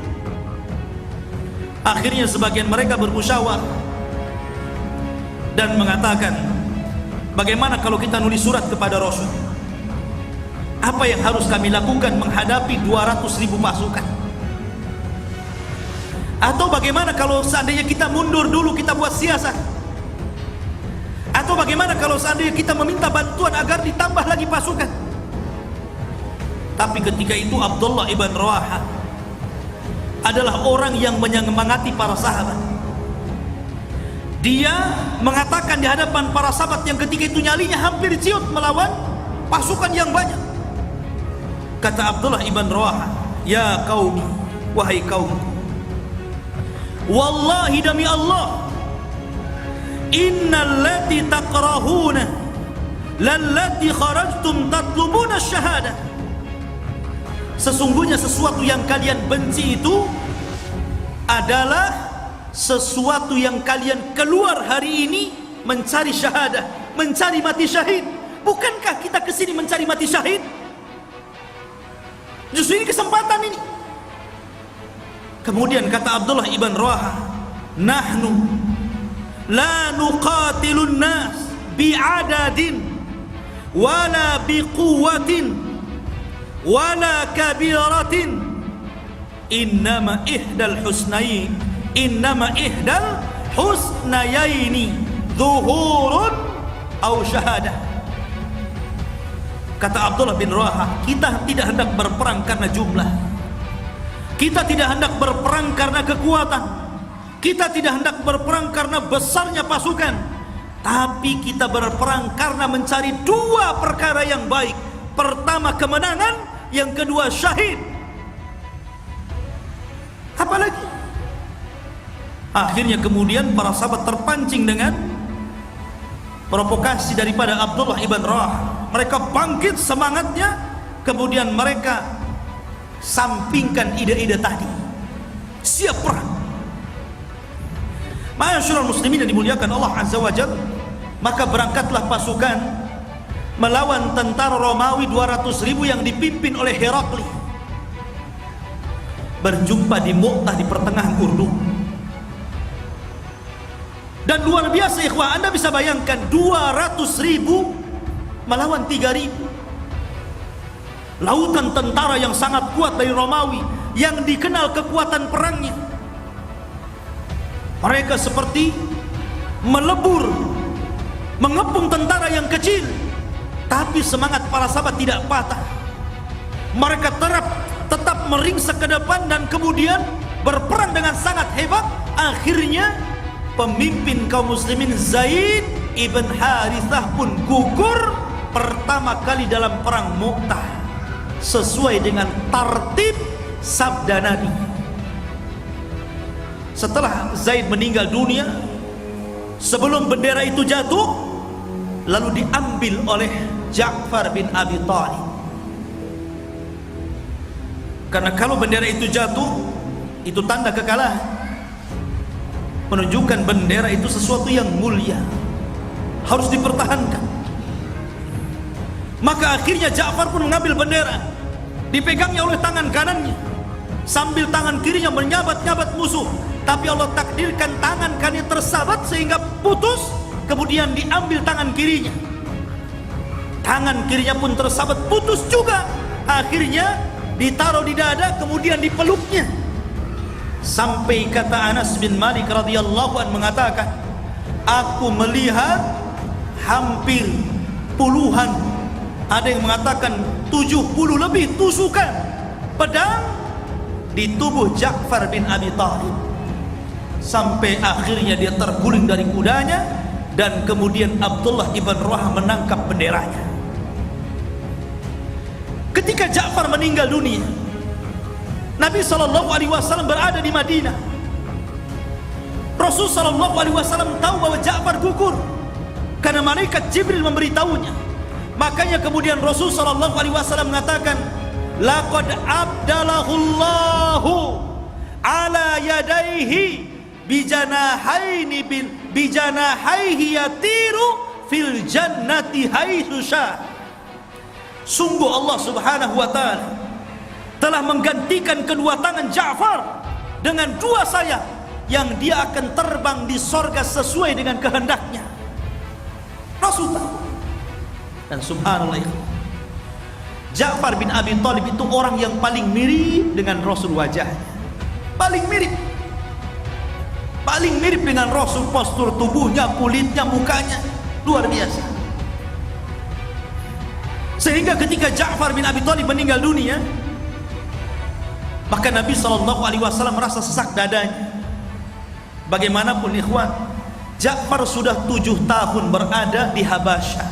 Akhirnya sebagian mereka bermusyawarah dan mengatakan, bagaimana kalau kita nulis surat kepada Rasul? Apa yang harus kami lakukan menghadapi 200.000 pasukan? Atau bagaimana kalau seandainya kita mundur dulu, kita buat siasat? Atau bagaimana kalau seandainya kita meminta bantuan agar ditambah lagi pasukan? Tapi ketika itu Abdullah ibn Rawaha adalah orang yang menyemangati para sahabat. Dia mengatakan di hadapan para sahabat yang ketika itu nyalinya hampir ciut melawan pasukan yang banyak. Kata Abdullah ibn Rawaha, ya qaumi, wahai kaum, wallahi demi Allah, innal lati taqrahuna lallati kharajtum tatlubuna syahada. sesungguhnya sesuatu yang kalian benci itu adalah sesuatu yang kalian keluar hari ini mencari syahadah, mencari mati syahid. Bukankah kita kesini mencari mati syahid? Justru ini kesempatan ini. Kemudian kata Abdullah ibn Rawaha, nahnu la nuqatilun nas bi'adadin wala biquwatin wala kabiratin, innama ihdal husnayn, innama ihdal husnayaini zuhurun au syahadah. Kata Abdullah bin Rawaha, kita tidak hendak berperang karena jumlah, kita tidak hendak berperang karena kekuatan, kita tidak hendak berperang karena besarnya pasukan, tapi kita berperang karena mencari dua perkara yang baik. Pertama kemenangan, yang kedua syahid. Apalagi? Akhirnya kemudian para sahabat terpancing dengan provokasi daripada Abdullah ibn Rawaha. Mereka bangkit semangatnya, kemudian mereka sampingkan ide-ide tadi, siap perang. Ma'asyiral muslimin yang dimuliakan Allah Azza wa Jalla, maka berangkatlah pasukan melawan tentara Romawi 200.000 yang dipimpin oleh Herakli. Berjumpa di Mu'tah di pertengahan Urdun. Dan luar biasa ikhwah, Anda bisa bayangkan 200.000 melawan 3.000. Lautan tentara yang sangat kuat dari Romawi, yang dikenal kekuatan perangnya. Mereka seperti melebur, mengepung tentara yang kecil, tapi semangat para sahabat tidak patah. Mereka tetap meringsek ke depan dan kemudian berperang dengan sangat hebat. Akhirnya pemimpin kaum muslimin Zaid ibn Harithah pun gugur pertama kali dalam perang Mu'tah, sesuai dengan tartib sabda Nabi. Setelah Zaid meninggal dunia, sebelum bendera itu jatuh, lalu diambil oleh Ja'far bin Abi Thalib. Karena kalau bendera itu jatuh, itu tanda kekalahan, menunjukkan bendera itu sesuatu yang mulia, harus dipertahankan. Maka akhirnya Ja'far pun mengambil bendera, dipegangnya oleh tangan kanannya, sambil tangan kirinya menyabat-nyabat musuh. Tapi Allah takdirkan tangan kanannya tersabat sehingga putus, kemudian diambil tangan kirinya. Tangan kirinya pun tersabat, putus juga. Akhirnya ditaruh di dada, kemudian dipeluknya. Sampai kata Anas bin Malik radhiyallahu anhu mengatakan, aku melihat hampir puluhan, ada yang mengatakan 70 lebih tusukan pedang di tubuh Ja'far bin Abi Thalib, sampai akhirnya dia terguling dari kudanya dan kemudian Abdullah ibn Rawaha menangkap benderanya. Ketika Ja'far meninggal dunia, Nabi SAW berada di Madinah. Rasul SAW tahu bahwa Ja'far gugur karena malaikat Jibril memberitahunya. Makanya kemudian Rasul SAW mengatakan, laqad abdalahullahu ala yadaihi bijanahaihi yatiru fil jannati haitsu syaa. Sungguh Allah Subhanahu wa ta'ala telah menggantikan kedua tangan Ja'far dengan dua sayap yang dia akan terbang di sorga sesuai dengan kehendaknya. Rasul tahu. Dan subhanallah, Ja'far bin Abi Thalib itu orang yang paling mirip dengan Rasul wajahnya. Paling mirip dengan Rasul, postur tubuhnya, kulitnya, mukanya luar biasa. Sehingga ketika Ja'far bin Abi Thalib meninggal dunia, maka Nabi SAW merasa sesak dadanya. Bagaimanapun ikhwan, Ja'far sudah 7 tahun berada di Habasyah,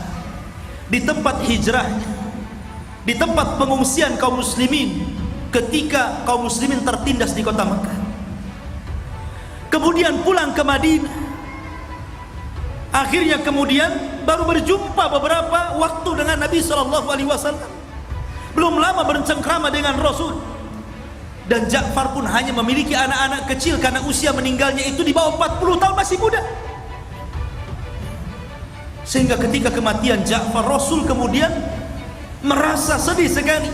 di tempat hijrahnya, di tempat pengungsian kaum muslimin ketika kaum muslimin tertindas di kota Mekah. Kemudian pulang ke Madinah. Akhirnya kemudian baru berjumpa beberapa waktu dengan Nabi SAW. belum lama bercengkrama dengan Rasul. Dan Ja'far pun hanya memiliki anak-anak kecil karena usia meninggalnya itu di bawah 40 tahun, masih muda. Sehingga ketika kematian Ja'far, Rasul kemudian merasa sedih sekali.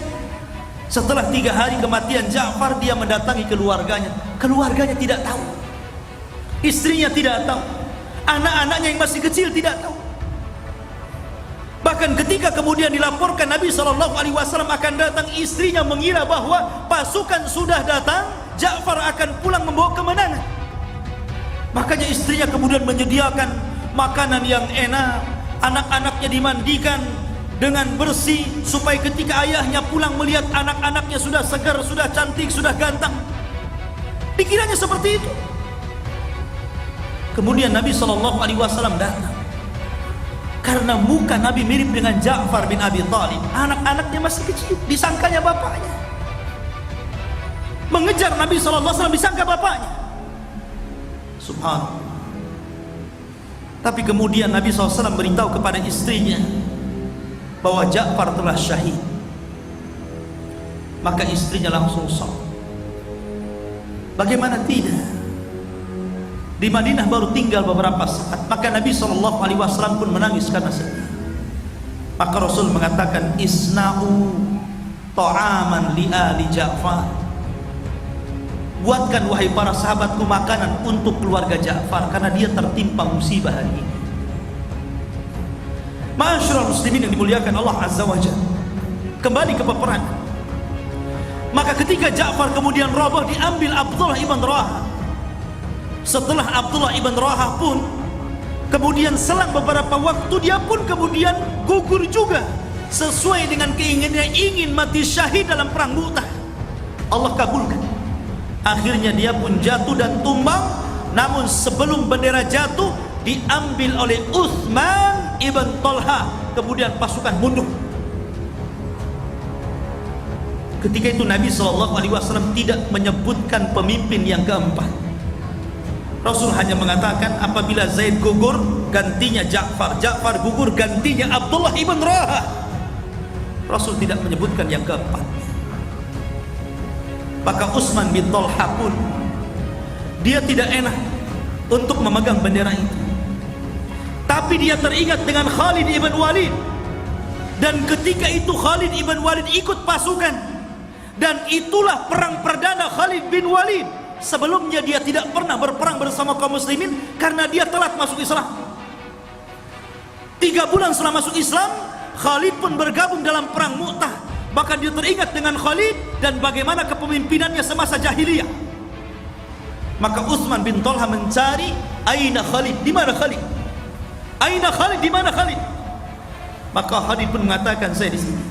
Setelah 3 hari kematian Ja'far, dia mendatangi keluarganya. Keluarganya tidak tahu, istrinya tidak tahu, anak-anaknya yang masih kecil tidak tahu. Bahkan ketika kemudian dilaporkan Nabi SAW akan datang, istrinya mengira bahwa pasukan sudah datang, Ja'far akan pulang membawa kemenangan. Makanya istrinya kemudian menyediakan makanan yang enak, anak-anaknya dimandikan dengan bersih, supaya ketika ayahnya pulang melihat anak-anaknya sudah segar, sudah cantik, sudah ganteng. Dikiranya seperti itu. Kemudian Nabi SAW datang. Karena muka Nabi mirip dengan Ja'far bin Abi Thalib, anak-anaknya masih kecil, disangkanya bapaknya. Mengejar Nabi SAW, disangka bapaknya. Subhanallah. Tapi kemudian Nabi SAW beritahu kepada istrinya bahwa Ja'far telah syahid. Maka istrinya langsung shock. Bagaimana tidak? Di Madinah baru tinggal beberapa saat, maka Nabi SAW pun menangis karena sedih. Maka Rasul mengatakan, isna'u ta'aman li ali Ja'far. Buatkan wahai para sahabatku makanan untuk keluarga Ja'far, karena dia tertimpa musibah hari ini. Ma'asyiral muslimin yang dimuliakan Allah Azza wa Jalla, kembali ke peperangan. Maka ketika Ja'far kemudian roboh, diambil Abdullah ibn Rawaha. Setelah Abdullah ibn Rawaha pun kemudian selang beberapa waktu, dia pun kemudian gugur juga sesuai dengan keinginannya, ingin mati syahid dalam perang Mu'tah. Allah kabulkan. Akhirnya dia pun jatuh dan tumbang. Namun sebelum bendera jatuh, diambil oleh Utsman ibn Talha. Kemudian pasukan mundur. Ketika itu Nabi SAW tidak menyebutkan pemimpin yang keempat. Rasul hanya mengatakan apabila Zaid gugur, gantinya Ja'far, Ja'far gugur, gantinya Abdullah ibn Rawaha. Rasul tidak menyebutkan yang keempat. Maka Utsman bin Talha pun dia tidak enak untuk memegang bendera itu. Tapi dia teringat dengan Khalid ibn Walid. Dan ketika itu Khalid ibn Walid ikut pasukan. Dan itulah perang perdana Khalid bin Walid. Sebelumnya dia tidak pernah berperang bersama kaum muslimin karena dia telat masuk Islam. 3 bulan setelah masuk Islam, Khalid pun bergabung dalam perang Mu'tah. Maka dia teringat dengan Khalid dan bagaimana kepemimpinannya semasa jahiliyah. Maka Utsman bin Talha mencari, aina Khalid, di mana Khalid? Aina Khalid, di mana Khalid? Maka Khalid pun mengatakan, saya di sini.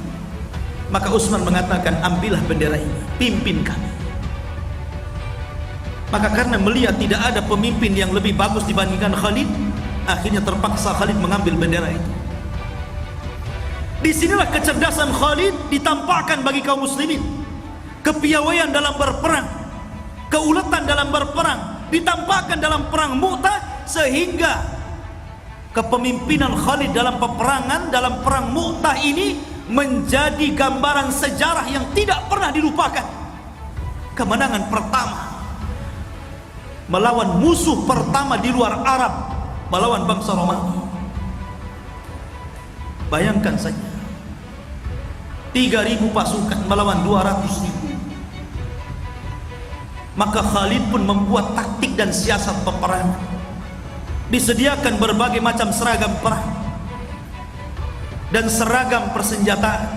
Maka Utsman mengatakan, ambillah bendera ini, pimpin kami. Maka karena melihat tidak ada pemimpin yang lebih bagus dibandingkan Khalid, akhirnya terpaksa Khalid mengambil bendera itu. Disinilah kecerdasan Khalid ditampakkan bagi kaum muslimin. Kepiawaian dalam berperang, keuletan dalam berperang ditampakkan dalam perang Mu'tah, sehingga kepemimpinan Khalid dalam peperangan, dalam perang Mu'tah ini menjadi gambaran sejarah yang tidak pernah dilupakan. Kemenangan pertama melawan musuh pertama di luar Arab, melawan bangsa Romawi. Bayangkan saja, 3.000 pasukan melawan 200.000. Maka Khalid pun membuat taktik dan siasat peperangan. Disediakan berbagai macam seragam perang dan seragam persenjataan.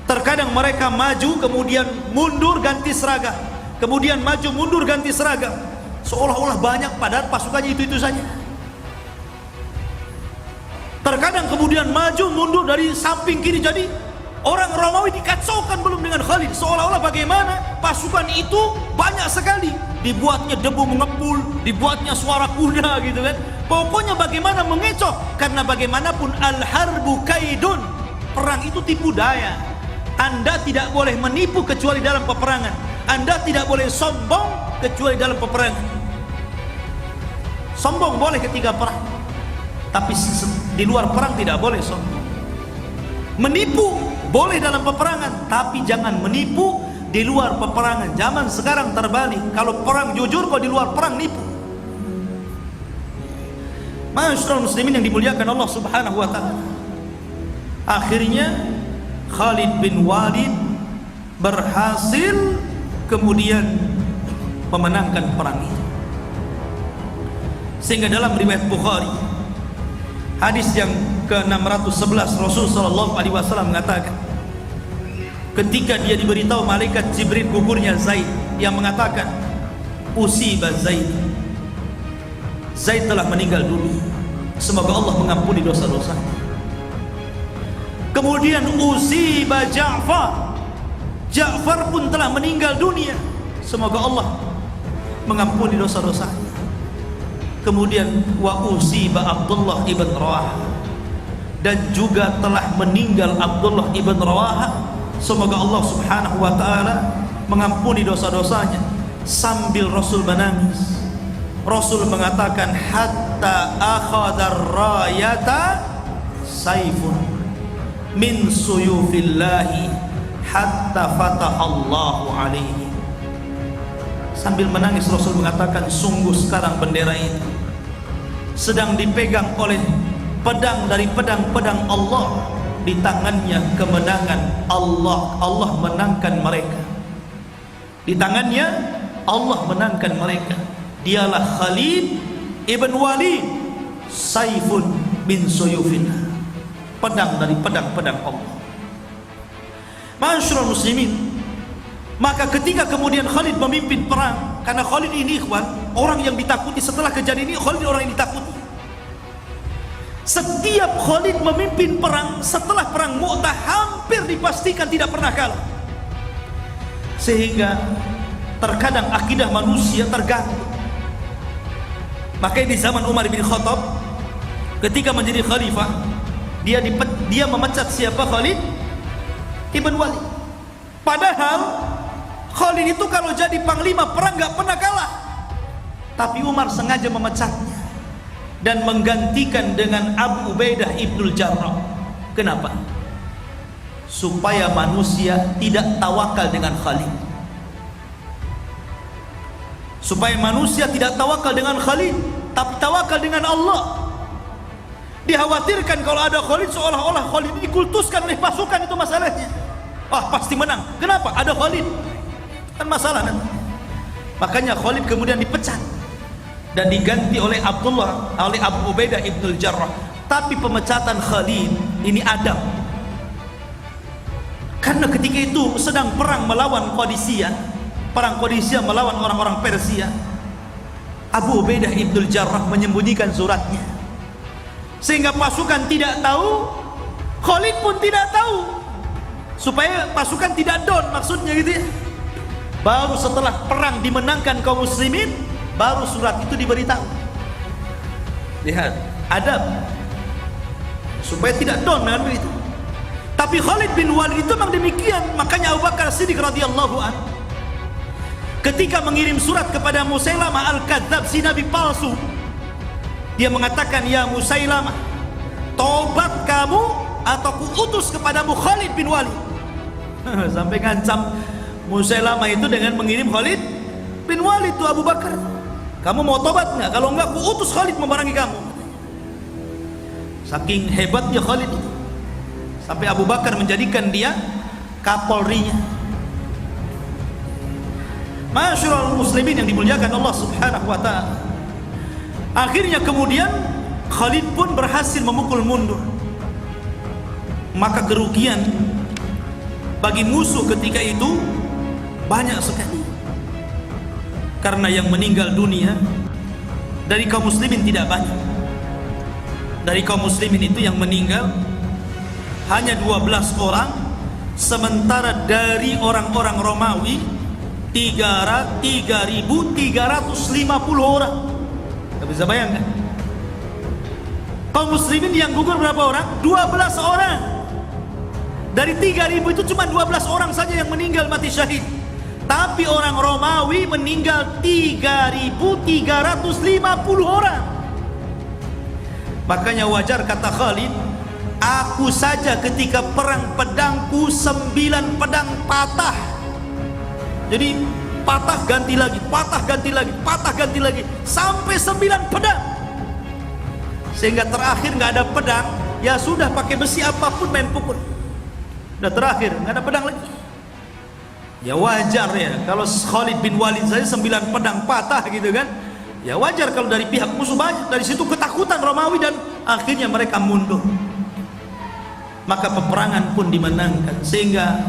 Terkadang mereka maju kemudian mundur ganti seragam, kemudian maju mundur ganti seragam, seolah-olah banyak padahal pasukannya itu-itu saja. Terkadang kemudian maju mundur dari samping kiri, jadi orang Romawi dikacaukan belum dengan Khalid, seolah-olah bagaimana pasukan itu banyak sekali, dibuatnya debu mengepul, dibuatnya suara kuda gitu kan. Pokoknya bagaimana mengecoh, karena bagaimanapun al-harbu kaidun, perang itu tipu daya. Anda tidak boleh menipu kecuali dalam peperangan. Anda tidak boleh sombong kecuali dalam peperangan. Sombong boleh ketika perang, tapi di luar perang tidak boleh sombong. Menipu boleh dalam peperangan, tapi jangan menipu di luar peperangan. Zaman sekarang terbalik, kalau perang jujur, kalau di luar perang nipu. Masyaallah muslimin yang dimuliakan Allah Subhanahu wa taala. Akhirnya Khalid bin Walid berhasil kemudian memenangkan perang itu. Sehingga dalam riwayat Bukhari, hadis yang ke-611, Rasul sallallahu alaihi wasallam mengatakan, ketika dia diberitahu malaikat Jibril gugurnya Zaid, yang mengatakan usiba Zaid, Zaid telah meninggal dunia, semoga Allah mengampuni dosa-dosanya. Kemudian usiba Ja'far, Ja'far pun telah meninggal dunia, semoga Allah mengampuni dosa-dosanya. Kemudian wa usiba Abdullah ibn Rawaha, dan juga telah meninggal Abdullah ibn Rawaha, semoga Allah Subhanahu wa taala mengampuni dosa-dosanya. Sambil Rasul menangis, Rasul mengatakan hatta akhadar rayata saifun min suyufillahi hatta fatahallahu alaihi. Sambil menangis Rasul mengatakan, sungguh sekarang bendera itu sedang dipegang oleh pedang dari pedang-pedang Allah. Di tangannya kemenangan Allah, Allah menangkan mereka. Di tangannya Allah menangkan mereka. Dialah Khalid ibn Walid, saifun min suyufillah, pedang dari pedang-pedang Allah. Masyaallah muslimin, maka ketika kemudian Khalid memimpin perang, karena Khalid ini ikhwan, orang yang ditakuti setelah kejadian ini, Khalid orang yang ditakuti. Setiap Khalid memimpin perang setelah perang Mu'tah, hampir dipastikan tidak pernah kalah. Sehingga terkadang akidah manusia terganggu. Makanya di zaman Umar bin Khattab, ketika menjadi khalifah, dia memecat siapa? Khalid ibn Walid. Padahal Khalid itu kalau jadi panglima perang gak pernah kalah, tapi Umar sengaja memecatnya dan menggantikan dengan Abu Ubaidah ibnul Jarrah. Kenapa? Supaya manusia tidak tawakal dengan Khalid, supaya manusia tidak tawakal dengan Khalid, tapi tawakal dengan Allah. Dikhawatirkan kalau ada Khalid, seolah-olah Khalid ini dikultuskan oleh pasukan, itu masalahnya. Pasti menang. Kenapa? Ada Khalid, kan masalah nanti. Makanya Khalid kemudian dipecat dan diganti oleh Abu Ubaidah ibnul Jarrah. Tapi pemecatan Khalid ini adab, karena ketika itu sedang perang melawan Qadisiyah, perang Qadisiyah melawan orang-orang Persia. Abu Ubaidah ibnul Jarrah menyembunyikan suratnya, sehingga pasukan tidak tahu, Khalid pun tidak tahu, supaya pasukan tidak down, maksudnya gitu ya. Baru setelah perang dimenangkan kaum muslimin, baru surat itu diberitahu. Lihat, adab, supaya tidak down dengan begitu. Tapi Khalid bin Walid itu memang demikian. Makanya Abu Bakar Siddiq radhiyallahu anhu ketika mengirim surat kepada Musailamah al-Kadzab, si nabi palsu, dia mengatakan, ya Musailamah, tobat kamu atau kuutus kepadamu Khalid bin Walid. Sampai ngancam Musailamah itu dengan mengirim Khalid bin Walid itu Abu Bakar. Kamu mau tobat nggak? Kalau nggak, kuutus Khalid memerangi kamu. Saking hebatnya Khalid itu, sampai Abu Bakar menjadikan dia kapolrinya. Masyaallah muslimin yang dimuliakan Allah Subhanahu wa taala. Akhirnya kemudian Khalid pun berhasil memukul mundur. Maka kerugian bagi musuh ketika itu banyak sekali, karena yang meninggal dunia dari kaum muslimin tidak banyak. Dari kaum muslimin itu yang meninggal hanya 12 orang, sementara dari orang-orang Romawi 3.350 orang. Gak bisa bayangkan. Kaum muslimin yang gugur berapa orang? 12 orang. Dari 3.000 itu cuma 12 orang saja yang meninggal mati syahid. Tapi orang Romawi meninggal 3.350 orang. Makanya wajar kata Khalid, Aku saja ketika perang pedangku 9 pedang patah. Jadi patah ganti lagi, patah ganti lagi, patah ganti lagi, sampai 9 pedang. Sehingga terakhir nggak ada pedang, ya sudah pakai besi apapun main pukul. Udah terakhir nggak ada pedang lagi. Ya wajar ya kalau Khalid bin Walid saja 9 pedang patah gitu kan. Ya wajar kalau dari pihak musuh banyak. Dari situ ketakutan Romawi dan akhirnya mereka mundur. Maka peperangan pun dimenangkan. Sehingga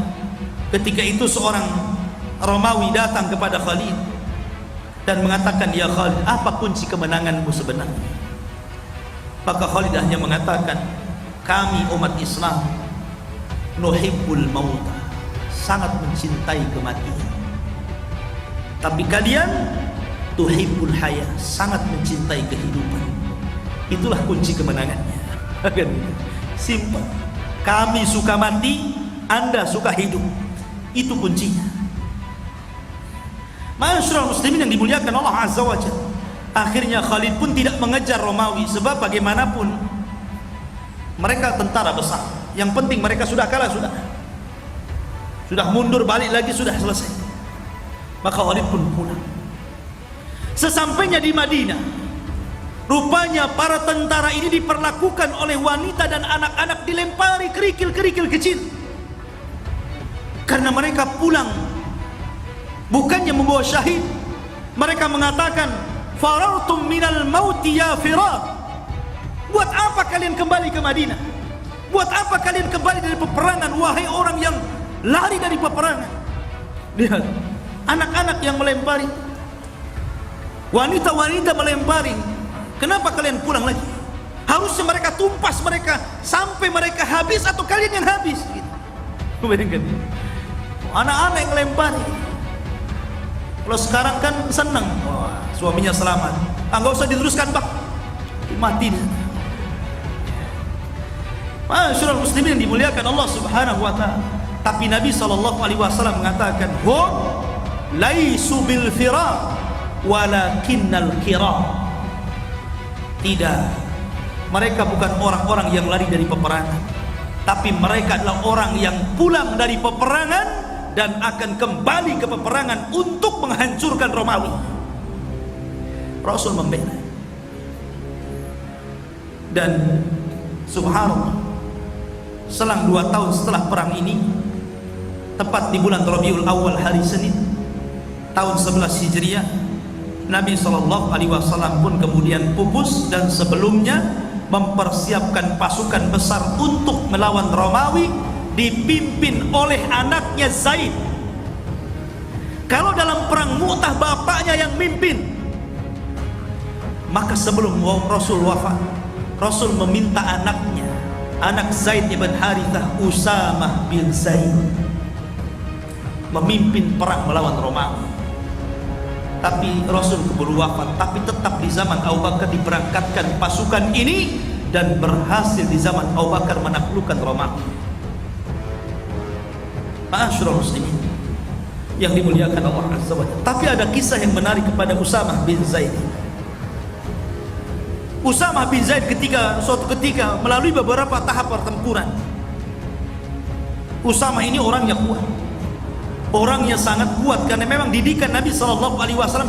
ketika itu seorang Romawi datang kepada Khalid dan mengatakan, ya Khalid, apa kunci kemenanganmu sebenarnya? Maka Khalid hanya mengatakan, kami umat Islam nuhibbul mauta, sangat mencintai kematian. Tapi kalian tuhibbul haya, sangat mencintai kehidupan. Itulah kunci kemenangannya. Simpel. Kami suka mati, Anda suka hidup. Itu kuncinya. Ma'asyiral muslimin yang dimuliakan Allah Azza wa Jalla. Akhirnya Khalid pun tidak mengejar Romawi, sebab bagaimanapun mereka tentara besar. Yang penting mereka sudah kalah, sudah mundur balik lagi, sudah selesai. Maka Khalid pun pulang. Sesampainya di Madinah, rupanya para tentara ini diperlakukan oleh wanita dan anak-anak, dilempari kerikil-kerikil kecil. Karena mereka pulang bukannya membawa syahid, mereka mengatakan, farartum minal mauti ya firar. Buat apa kalian kembali ke Madinah? Buat apa kalian kembali dari peperangan, wahai orang yang lari dari peperangan? Lihat, anak-anak yang melempari, wanita-wanita melempari. Kenapa kalian pulang lagi? Harusnya mereka tumpas mereka sampai mereka habis, atau kalian yang habis gitu. Bayangkan, anak-anak yang melempari. Kalau sekarang kan senang, wah, suaminya selamat, nggak usah diteruskan bang, mati dia. Ma'asyiral muslimin yang dimuliakan Allah Subhanahu wa ta'ala. Tapi Nabi SAW mengatakan, hum laisu bil firar walakinnal kiram. Tidak, mereka bukan orang-orang yang lari dari peperangan, tapi mereka adalah orang yang pulang dari peperangan dan akan kembali ke peperangan untuk menghancurkan Romawi. Rasul membela. Dan subhanallah, selang 2 tahun setelah perang ini, tepat di bulan Rabiul Awal hari Senin tahun 11 Hijriah, Nabi SAW pun kemudian pupus, dan sebelumnya mempersiapkan pasukan besar untuk melawan Romawi, dipimpin oleh anaknya Zaid. Kalau dalam perang Mu'tah bapaknya yang mimpin, maka sebelum Rasul wafat, Rasul meminta anaknya, anak Zaid ibn Harithah, Usamah bin Zaid, memimpin perang melawan Romawi. Tapi Rasul keburu wafat. Tapi tetap di zaman Abu Bakar diberangkatkan pasukan ini, dan berhasil di zaman Abu Bakar menaklukkan Romawi. Ma'asyiral muslimin yang dimuliakan Allah Azza wa Jalla. Tapi ada kisah yang menarik kepada Usamah bin Zaid. Usamah bin Zaid suatu ketika melalui beberapa tahap pertempuran. Usamah ini orangnya kuat, orangnya sangat kuat, karena memang didikan Nabi SAW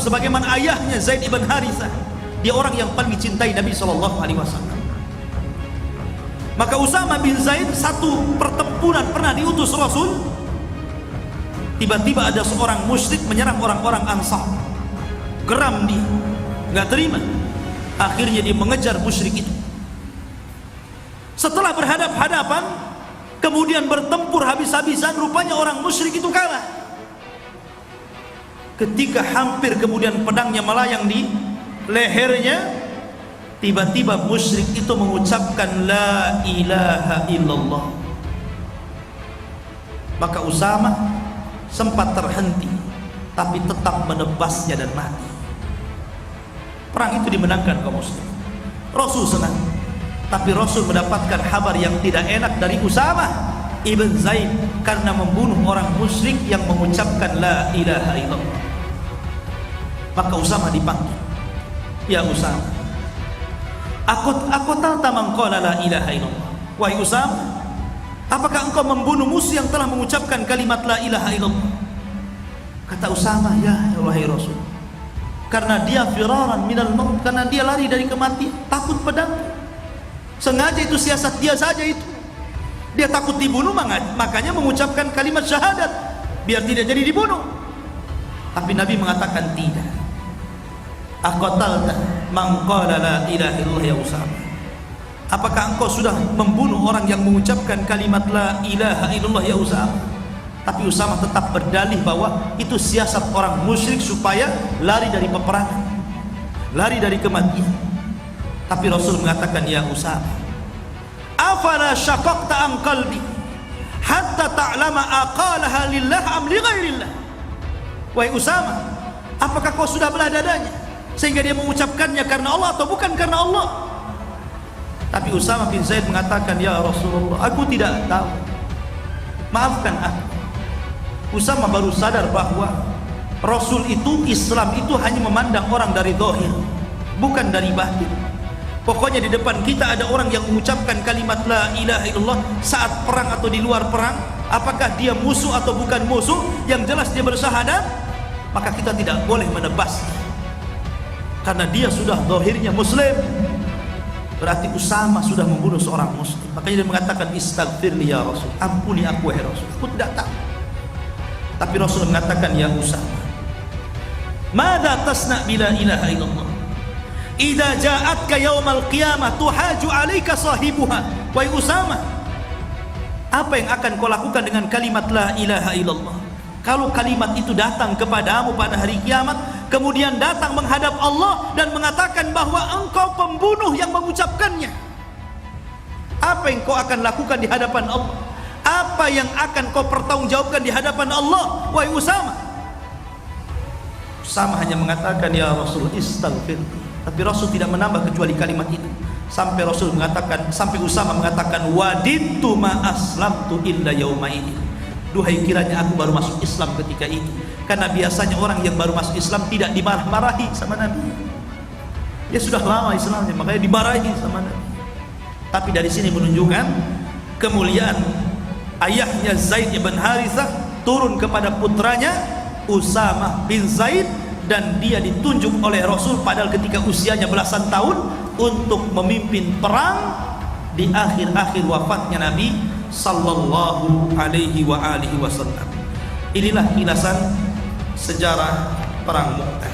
sebagaimana ayahnya Zaid ibn Harithah. Dia orang yang paling dicintai Nabi SAW. Maka Usamah bin Zaid, satu pertempuran pernah diutus Rasul, tiba-tiba ada seorang musyrik menyerang orang-orang Ansar. Geram dia, nggak terima. Akhirnya dia mengejar musyrik itu. Setelah berhadap-hadapan, kemudian bertempur habis-habisan, rupanya orang musyrik itu kalah. Ketika hampir kemudian pedangnya melayang di lehernya, tiba-tiba musyrik itu mengucapkan la ilaha illallah. Maka Usamah sempat terhenti, tapi tetap menebasnya dan mati. Perang itu dimenangkan kaum muslim. Rasul senang, tapi Rasul mendapatkan kabar yang tidak enak dari Usamah ibn Zaid karena membunuh orang musyrik yang mengucapkan la ilaha illallah. Maka Usamah dipanggil, ya Usamah, aku tahu tamang qala la ilaha illallah. wahai Usama, apakah engkau membunuh musuh yang telah mengucapkan kalimat la ilaha illallah? Kata Usama, ya wahai Rasul, karena dia firaran minal maut, karena dia lari dari kematian, takut pedang. Sengaja itu siasat dia saja itu. Dia takut dibunuh, makanya mengucapkan kalimat syahadat biar tidak jadi dibunuh. Tapi Nabi mengatakan tidak. Aqatalta man qala la ilaha illallah ya Usama? Apakah engkau sudah membunuh orang yang mengucapkan kalimat la ilaha illallah ya Usama? Tapi Usama tetap berdalih bahwa itu siasat orang musyrik supaya lari dari peperangan, lari dari kematian. Tapi Rasul mengatakan, ya Usama, afala syaqaqta an qalbi hatta ta'lama aqalaha lillah am li ghairillah? Wahai Usama, apakah kau sudah belah dadanya sehingga dia mengucapkannya karena Allah atau bukan karena Allah? Tapi Usama bin Zaid mengatakan, ya Rasulullah, aku tidak tahu, maafkan aku. Usama baru sadar bahwa Rasul itu, Islam itu hanya memandang orang dari zahir, bukan dari batin. Pokoknya di depan kita ada orang yang mengucapkan kalimat la ilaha illallah saat perang atau di luar perang, apakah dia musuh atau bukan musuh, yang jelas dia bersyahadat, maka kita tidak boleh menebasnya karena dia sudah zahirnya muslim. Berarti Usama sudah membunuh seorang muslim. Makanya dia mengatakan, istaghfirli ya Rasul, ampuni aku wahai Rasul, aku tidak tahu. Tapi Rasul mengatakan, ya Usama, madza tasna bila ilaha illallah idza ja'atka yaumal qiyamah tuhaju 'alaika sahibuha? Wahai Usama, apa yang akan kau lakukan dengan kalimat la ilaha illallah kalau kalimat itu datang kepadamu pada hari kiamat, kemudian datang menghadap Allah dan mengatakan bahwa engkau pembunuh yang mengucapkannya? Apa yang kau akan lakukan di hadapan Allah? Apa yang akan kau pertanggungjawabkan di hadapan Allah, wahai Usama? Usama hanya mengatakan, ya Rasul, istaghfir. Tapi Rasul tidak menambah kecuali kalimat itu. Sampai Rasul mengatakan, sampai Usama mengatakan, wadidtu ma aslamtu illa yauma ini. Duhai kiranya aku baru masuk Islam ketika itu. Karena biasanya orang yang baru masuk Islam tidak dimarah-marahi sama Nabi. Dia sudah lama Islamnya, makanya dimarahi sama Nabi. Tapi dari sini menunjukkan kemuliaan ayahnya Zaid bin Harithah turun kepada putranya Usama bin Zaid, dan dia ditunjuk oleh Rasul padahal ketika usianya belasan tahun untuk memimpin perang di akhir-akhir wafatnya Nabi sallallahu alaihi wa alihi wasallam. Inilah kilasan sejarah perang Mu'tah.